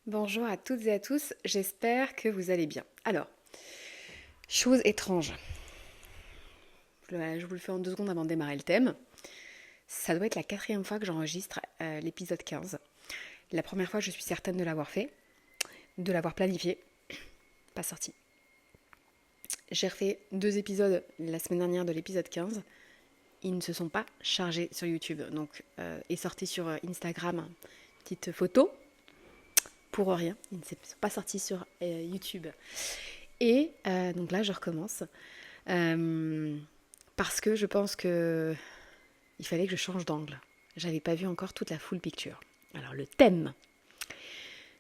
Bonjour à toutes et à tous, j'espère que vous allez bien. Alors, chose étrange, je vous le fais en 2 secondes avant de démarrer le thème. Ça doit être la 4e fois que j'enregistre l'épisode 15. La première fois, je suis certaine de l'avoir fait, de l'avoir planifié, pas sorti. J'ai refait 2 épisodes la semaine dernière de l'épisode 15. Ils ne se sont pas chargés sur YouTube, donc est sorti sur Instagram, petite photo, pour rien. Ils ne sont pas sortis sur YouTube. Et donc là, je recommence. Parce que je pense que il fallait que je change d'angle. J'avais pas vu encore toute la full picture. Alors le thème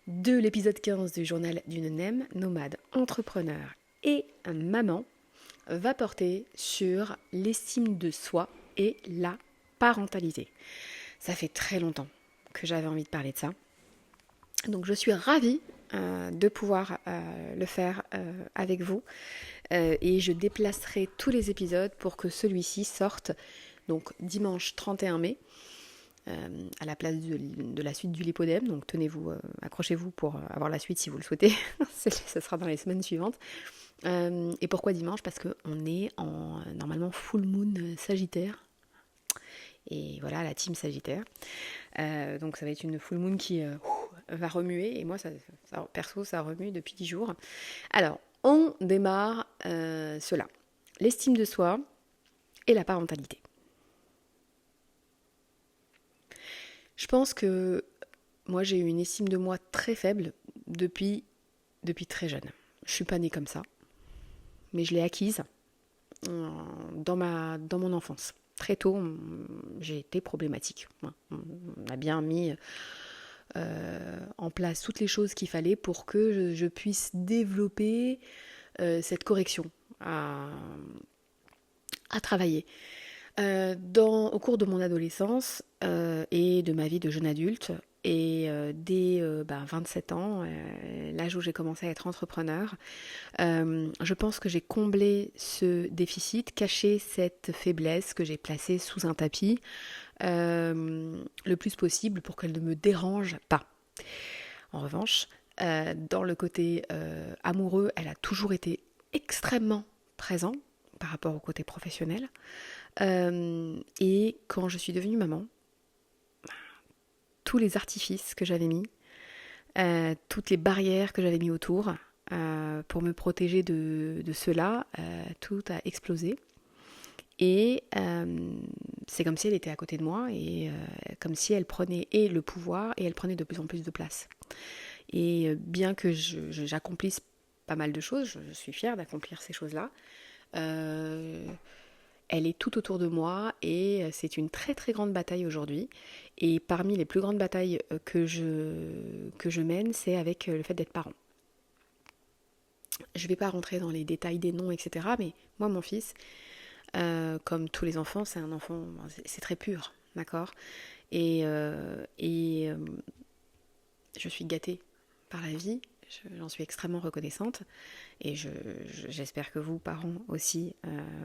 de l'épisode 15 du journal d'une NEM, nomade, entrepreneur et maman, va porter sur l'estime de soi et la parentalité. Ça fait très longtemps que j'avais envie de parler de ça. Donc je suis ravie de pouvoir le faire avec vous. Et je déplacerai tous les épisodes pour que celui-ci sorte donc dimanche 31 mai à la place de la suite du Lipodème. Donc tenez-vous, accrochez-vous pour avoir la suite si vous le souhaitez. Ce sera dans les semaines suivantes. Et pourquoi dimanche? Parce qu'on est en normalement full moon Sagittaire. Et voilà, la team Sagittaire. Donc ça va être une full moon qui va remuer. Et moi, perso, ça remue depuis 10 jours. Alors, on démarre cela. L'estime de soi et la parentalité. Je pense que moi, j'ai eu une estime de moi très faible depuis très jeune. Je suis pas née comme ça, mais je l'ai acquise dans mon enfance. Très tôt, j'ai été problématique. On a bien mis en place toutes les choses qu'il fallait pour que je puisse développer cette correction à travailler. Au cours de mon adolescence et de ma vie de jeune adulte, et dès 27 ans, l'âge où j'ai commencé à être entrepreneur, je pense que j'ai comblé ce déficit, caché cette faiblesse que j'ai placée sous un tapis le plus possible pour qu'elle ne me dérange pas. En revanche, dans le côté amoureux, elle a toujours été extrêmement présente par rapport au côté professionnel. Et quand je suis devenue maman, tous les artifices que j'avais mis, toutes les barrières que j'avais mis autour pour me protéger de cela, tout a explosé. Et c'est comme si elle était à côté de moi et comme si elle prenait et le pouvoir et elle prenait de plus en plus de place. Et bien que j'accomplisse pas mal de choses, je suis fière d'accomplir ces choses-là, elle est tout autour de moi et c'est une très très grande bataille aujourd'hui. Et parmi les plus grandes batailles que je mène, c'est avec le fait d'être parent. Je ne vais pas rentrer dans les détails des noms, etc. Mais moi, mon fils, comme tous les enfants, c'est un enfant, c'est très pur, d'accord. Et je suis gâtée par la vie, j'en suis extrêmement reconnaissante. Et j'espère que vous, parents aussi,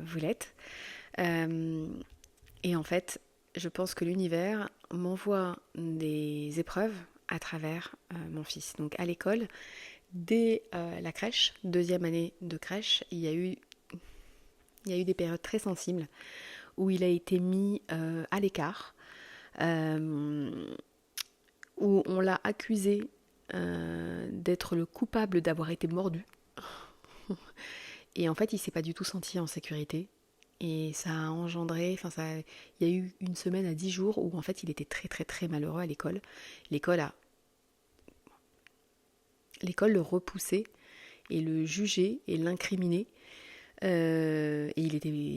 vous l'êtes. Et en fait, je pense que l'univers m'envoie des épreuves à travers mon fils. Donc à l'école, dès la crèche, 2e année de crèche, il y a eu des périodes très sensibles où il a été mis à l'écart, où on l'a accusé d'être le coupable d'avoir été mordu. Et en fait, il s'est pas du tout senti en sécurité. Et ça a engendré, il y a eu une semaine à 10 jours où en fait il était très très très malheureux à l'école. L'école le repoussait et le jugeait et l'incriminait. Et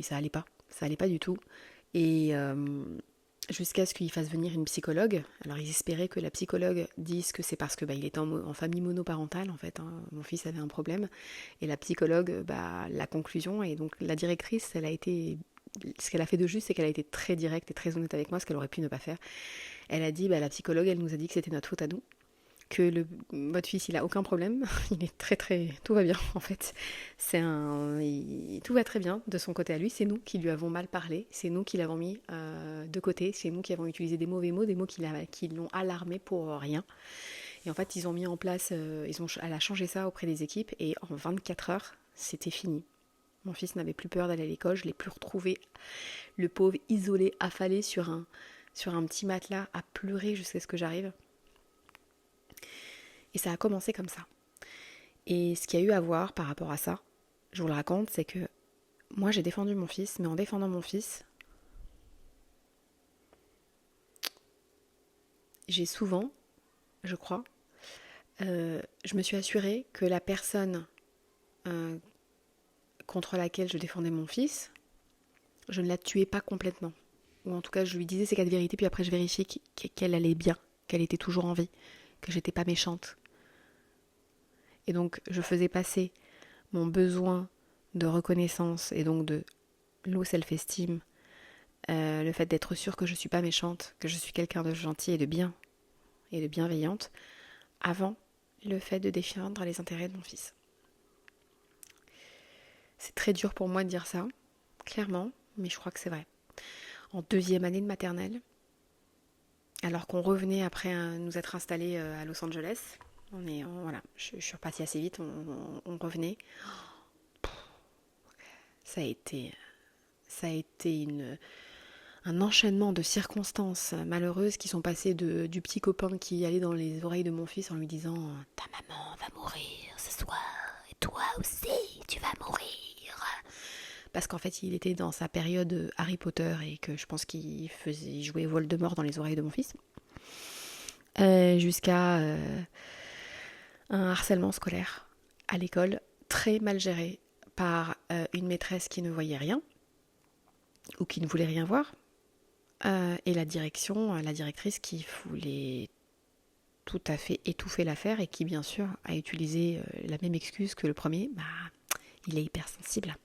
ça allait pas du tout. Et jusqu'à ce qu'il fasse venir une psychologue. Alors ils espéraient que la psychologue dise que c'est parce que il était en famille monoparentale en fait. Mon fils avait un problème. Et la psychologue, la conclusion, et donc la directrice, ce qu'elle a fait de juste, c'est qu'elle a été très directe et très honnête avec moi, ce qu'elle aurait pu ne pas faire. Elle a dit, la psychologue, elle nous a dit que c'était notre faute à nous, que votre fils, il a aucun problème, il est très très, tout va bien en fait. Tout va très bien de son côté à lui. C'est nous qui lui avons mal parlé, c'est nous qui l'avons mis de côté, c'est nous qui avons utilisé des mauvais mots, des mots qui l'ont alarmé pour rien. Et en fait, ils ont mis en place, elle a changé ça auprès des équipes et en 24 heures, c'était fini. Mon fils n'avait plus peur d'aller à l'école, je l'ai plus retrouvé, le pauvre isolé, affalé sur un petit matelas, à pleurer jusqu'à ce que j'arrive. Et ça a commencé comme ça. Et ce qu'il y a eu à voir par rapport à ça, je vous le raconte, c'est que moi j'ai défendu mon fils, mais en défendant mon fils, j'ai souvent, je crois, je me suis assurée que la personne contre laquelle je défendais mon fils, je ne la tuais pas complètement. Ou en tout cas, je lui disais ses quatre vérités, puis après je vérifiais qu'elle allait bien, qu'elle était toujours en vie, que j'étais pas méchante. Et donc, je faisais passer mon besoin de reconnaissance et donc de low self-esteem, le fait d'être sûre que je suis pas méchante, que je suis quelqu'un de gentil et de bien et de bienveillante, avant le fait de défendre les intérêts de mon fils. C'est très dur pour moi de dire ça, clairement, mais je crois que c'est vrai. En 2e année de maternelle, alors qu'on revenait après nous être installés à Los Angeles, je suis repartie assez vite, on revenait. Ça a été un enchaînement de circonstances malheureuses qui sont passées du petit copain qui allait dans les oreilles de mon fils en lui disant « Ta maman va mourir ce soir, et toi aussi, tu vas mourir !» Parce qu'en fait, il était dans sa période Harry Potter et que je pense qu'il jouait Voldemort dans les oreilles de mon fils. Jusqu'à un harcèlement scolaire à l'école, très mal géré par une maîtresse qui ne voyait rien ou qui ne voulait rien voir, et la directrice qui voulait tout à fait étouffer l'affaire et qui bien sûr a utilisé la même excuse que le premier, il est hypersensible,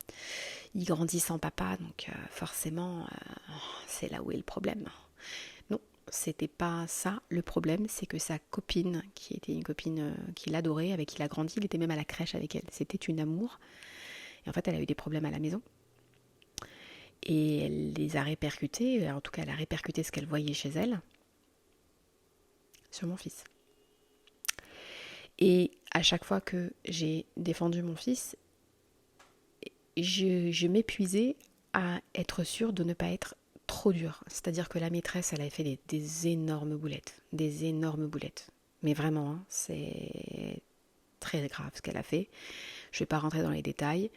il grandit sans papa, donc forcément c'est là où est le problème. Non, c'était pas ça le problème, c'est que sa copine, qui était une copine qu'il adorait, avec qui il a grandi, il était même à la crèche avec elle, c'était une amour, et en fait elle a eu des problèmes à la maison. Et elle les a répercutés, en tout cas elle a répercuté ce qu'elle voyait chez elle, sur mon fils. Et à chaque fois que j'ai défendu mon fils, je m'épuisais à être sûre de ne pas être trop dure. C'est-à-dire que la maîtresse, elle avait fait des énormes boulettes. Mais vraiment, hein, c'est très grave ce qu'elle a fait. Je ne vais pas rentrer dans les détails,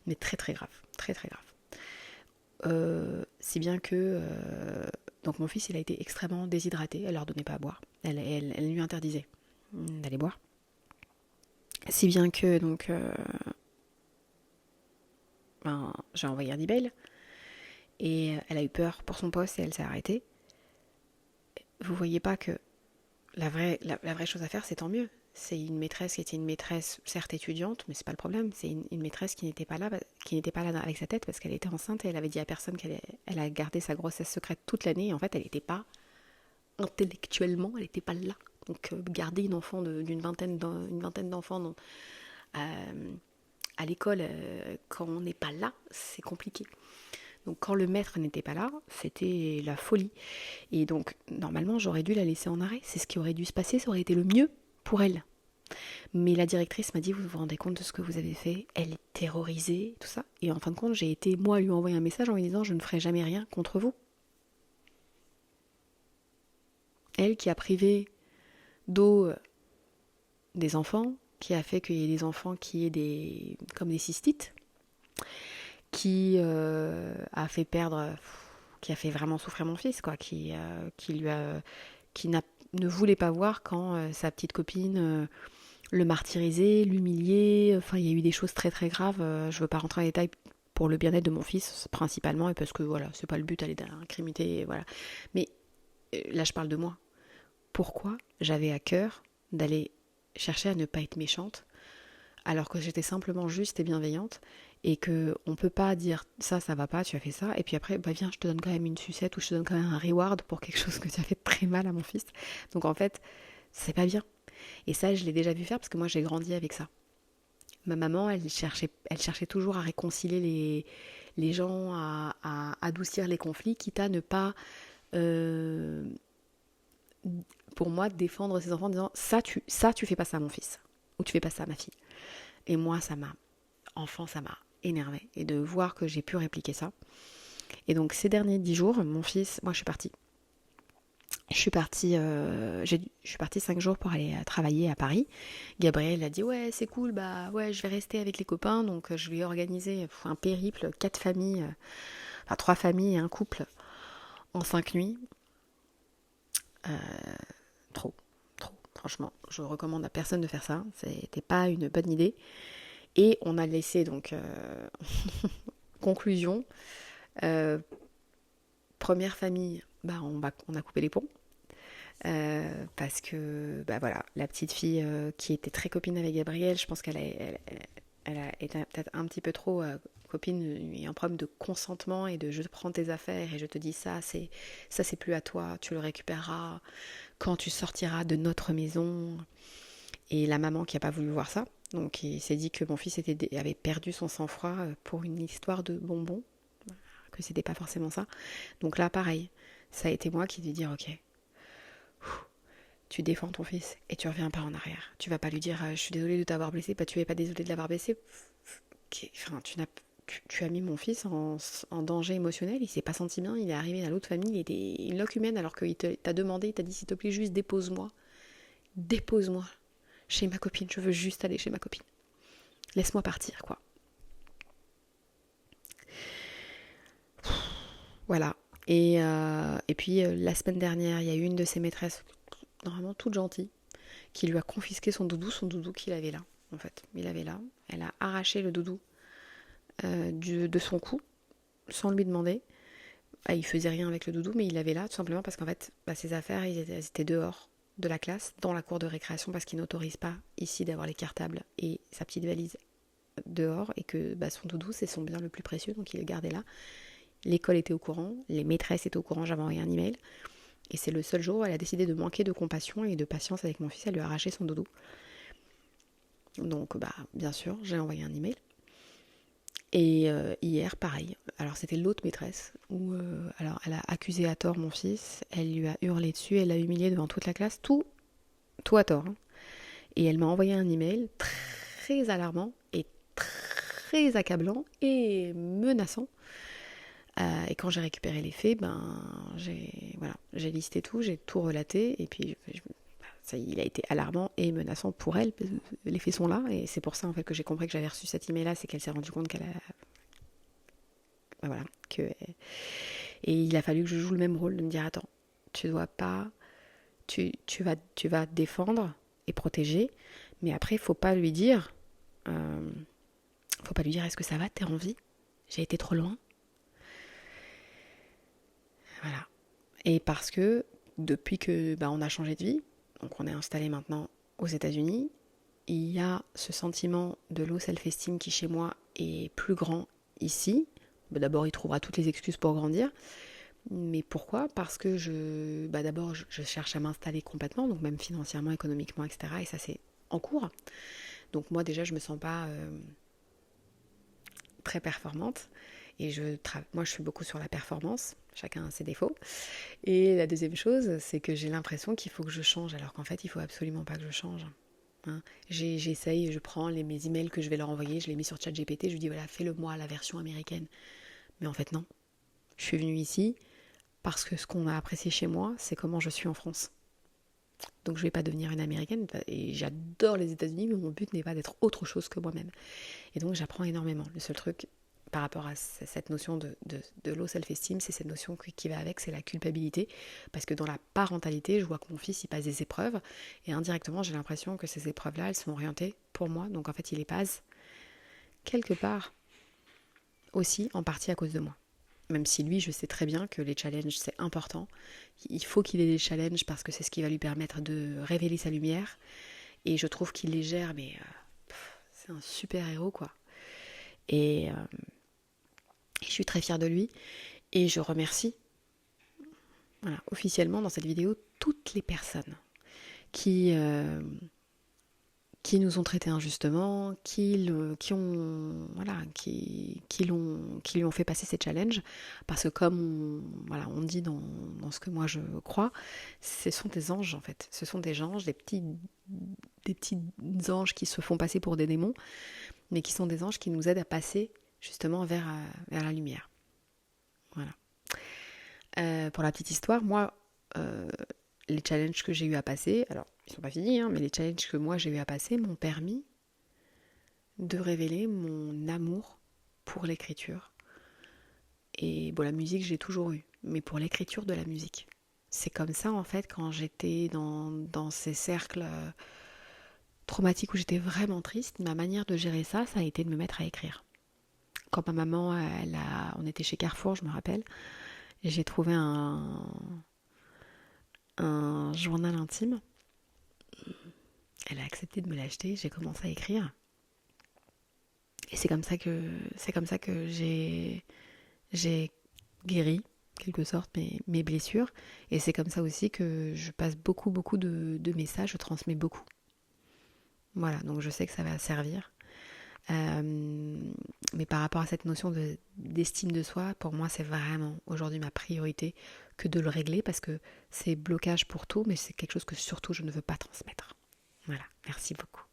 mais très très grave, très très grave. Si bien que donc mon fils il a été extrêmement déshydraté, elle leur donnait pas à boire, elle lui interdisait d'aller boire, si bien que donc j'ai envoyé un email et elle a eu peur pour son poste et elle s'est arrêtée. Vous voyez pas que la vraie chose à faire, c'est tant mieux. C'est une maîtresse qui était une maîtresse certes étudiante, mais c'est pas le problème. C'est une maîtresse qui n'était pas là avec sa tête parce qu'elle était enceinte et elle avait dit à personne elle a gardé sa grossesse secrète toute l'année. Et en fait, elle n'était pas intellectuellement, elle n'était pas là. Donc garder une enfant d'une vingtaine d'enfants à l'école quand on n'est pas là, c'est compliqué. Donc quand le maître n'était pas là, c'était la folie. Et donc normalement, j'aurais dû la laisser en arrêt. C'est ce qui aurait dû se passer, ça aurait été le mieux pour elle. Mais la directrice m'a dit, vous vous rendez compte de ce que vous avez fait? Elle est terrorisée, tout ça. Et en fin de compte, j'ai été, moi, lui envoyer un message en lui disant, je ne ferai jamais rien contre vous. Elle qui a privé d'eau des enfants, qui a fait qu'il y ait des enfants qui aient comme des cystites, qui a fait vraiment souffrir mon fils, quoi, qui ne voulait pas voir quand sa petite copine le martyriser, l'humilier. Enfin, il y a eu des choses très très graves. Je ne veux pas rentrer en détail pour le bien-être de mon fils principalement et parce que voilà, c'est pas le but d'aller d'incriminer, voilà. Mais là, je parle de moi. Pourquoi j'avais à cœur d'aller chercher à ne pas être méchante alors que j'étais simplement juste et bienveillante et que on peut pas dire ça va pas, tu as fait ça et puis après viens, je te donne quand même une sucette ou je te donne quand même un reward pour quelque chose que tu as fait très mal à mon fils. Donc en fait, c'est pas bien. Et ça, je l'ai déjà vu faire parce que moi, j'ai grandi avec ça. Ma maman, elle cherchait toujours à réconcilier les gens, à adoucir les conflits, quitte à ne pas pour moi, défendre ses enfants en disant ça tu fais pas ça à mon fils, ou tu fais pas ça à ma fille. Et moi, ça m'a énervée. Et de voir que j'ai pu répliquer ça. Et donc, ces derniers 10 jours, mon fils, moi, je suis partie. Je suis partie 5 jours pour aller travailler à Paris. Gabriel a dit ouais c'est cool, bah ouais je vais rester avec les copains. Donc je lui ai organisé un périple, 4 familles, 3 familles et un couple en 5 nuits. Trop, trop. Franchement, je recommande à personne de faire ça. C'était pas une bonne idée. Et on a laissé donc conclusion. Première famille, bah on a coupé les ponts. Parce que bah voilà, la petite fille qui était très copine avec Gabriel, je pense elle a été peut-être un petit peu trop copine. Il y a un problème de consentement et de je prends tes affaires et je te dis ça c'est plus à toi, tu le récupéreras quand tu sortiras de notre maison. Et la maman qui a pas voulu voir ça, donc il s'est dit que mon fils avait perdu son sang-froid pour une histoire de bonbons, que c'était pas forcément ça. Donc là pareil, ça a été moi qui ai dû dire ok, tu défends ton fils et tu reviens pas en arrière. Tu vas pas lui dire je suis désolée de t'avoir blessé, bah tu es pas désolée de l'avoir blessé. Enfin, tu as mis mon fils en danger émotionnel, il s'est pas senti bien, il est arrivé à l'autre famille, il était une loque humaine alors qu'il t'a demandé, il t'a dit s'il te plaît juste dépose-moi chez ma copine, je veux juste aller chez ma copine. Laisse-moi partir quoi. Voilà. Et puis la semaine dernière, il y a eu une de ses maîtresses, normalement toute gentille, qui lui a confisqué son doudou qu'il avait là, en fait. Il avait là. Elle a arraché le doudou de son cou, sans lui demander. Il faisait rien avec le doudou, mais il l'avait là, tout simplement parce qu'en fait, ses affaires, elles étaient dehors de la classe, dans la cour de récréation, parce qu'ils n'autorisent pas ici d'avoir les cartables et sa petite valise dehors, et que son doudou, c'est son bien le plus précieux, donc il le gardait là. L'école était au courant, les maîtresses étaient au courant, j'avais envoyé un email. Et c'est le seul jour où elle a décidé de manquer de compassion et de patience avec mon fils, elle lui a arraché son doudou. Donc bien sûr, j'ai envoyé un email. Et hier, pareil. Alors c'était l'autre maîtresse, où alors elle a accusé à tort mon fils, elle lui a hurlé dessus, elle l'a humilié devant toute la classe, tout à tort. Hein. Et elle m'a envoyé un email très alarmant et très accablant et menaçant. Et quand j'ai récupéré les faits, j'ai listé tout, j'ai tout relaté, et puis il a été alarmant et menaçant pour elle. Les faits sont là, et c'est pour ça en fait que j'ai compris que j'avais reçu cet email-là, c'est qu'elle s'est rendue compte qu'elle a, voilà, et il a fallu que je joue le même rôle, de me dire attends, tu dois pas, tu vas défendre et protéger, mais après faut pas lui dire est-ce que ça va, t'es en vie, j'ai été trop loin. Voilà. Et parce que depuis que on a changé de vie, donc on est installé maintenant aux États-Unis, il y a ce sentiment de low self-esteem qui chez moi est plus grand ici. D'abord, il trouvera toutes les excuses pour grandir. Mais pourquoi ? Parce que d'abord, je cherche à m'installer complètement, donc même financièrement, économiquement, etc. Et ça, c'est en cours. Donc moi, déjà, je me sens pas très performante. Et moi, je suis beaucoup sur la performance. Chacun a ses défauts. Et la deuxième chose, c'est que j'ai l'impression qu'il faut que je change, alors qu'en fait, il faut absolument pas que je change. Hein. J'essaye, je prends mes emails que je vais leur envoyer, je les mets sur ChatGPT, je lui dis voilà, fais-le moi, la version américaine. Mais en fait, non. Je suis venue ici parce que ce qu'on a apprécié chez moi, c'est comment je suis en France. Donc je vais pas devenir une américaine, et j'adore les États-Unis, mais mon but n'est pas d'être autre chose que moi-même. Et donc j'apprends énormément. Le seul truc par rapport à cette notion de low self-esteem, c'est cette notion qui va avec, c'est la culpabilité, parce que dans la parentalité, je vois que mon fils il passe des épreuves, et indirectement j'ai l'impression que ces épreuves-là, elles sont orientées pour moi, donc en fait il les passe quelque part aussi en partie à cause de moi. Même si lui, je sais très bien que les challenges, c'est important. Il faut qu'il ait des challenges parce que c'est ce qui va lui permettre de révéler sa lumière. Et je trouve qu'il les gère, mais c'est un super héros, quoi. Et je suis très fière de lui. Et je remercie, voilà, officiellement dans cette vidéo, toutes les personnes qui qui nous ont traités injustement, qui lui ont fait passer ces challenges, parce que comme on dit dans ce que moi je crois, ce sont des anges en fait, ce sont des anges, des petits anges qui se font passer pour des démons, mais qui sont des anges qui nous aident à passer justement vers la lumière. Voilà. Pour la petite histoire, moi, les challenges que j'ai eu à passer, alors ils sont pas finis, mais les challenges que moi j'ai eu à passer m'ont permis de révéler mon amour pour l'écriture. Et bon, la musique j'ai toujours eu, mais pour l'écriture de la musique. C'est comme ça en fait quand j'étais dans ces cercles traumatiques où j'étais vraiment triste, ma manière de gérer ça, ça a été de me mettre à écrire. Quand ma maman, on était chez Carrefour, je me rappelle, et j'ai trouvé un journal intime. Elle a accepté de me l'acheter, j'ai commencé à écrire. Et c'est comme ça que j'ai guéri, quelque sorte, mes blessures. Et c'est comme ça aussi que je passe beaucoup de messages, je transmets beaucoup. Voilà, donc je sais que ça va servir. Mais par rapport à cette notion d'estime de soi, pour moi, c'est vraiment aujourd'hui ma priorité que de le régler parce que c'est blocage pour tout, mais c'est quelque chose que surtout je ne veux pas transmettre. Voilà, merci beaucoup.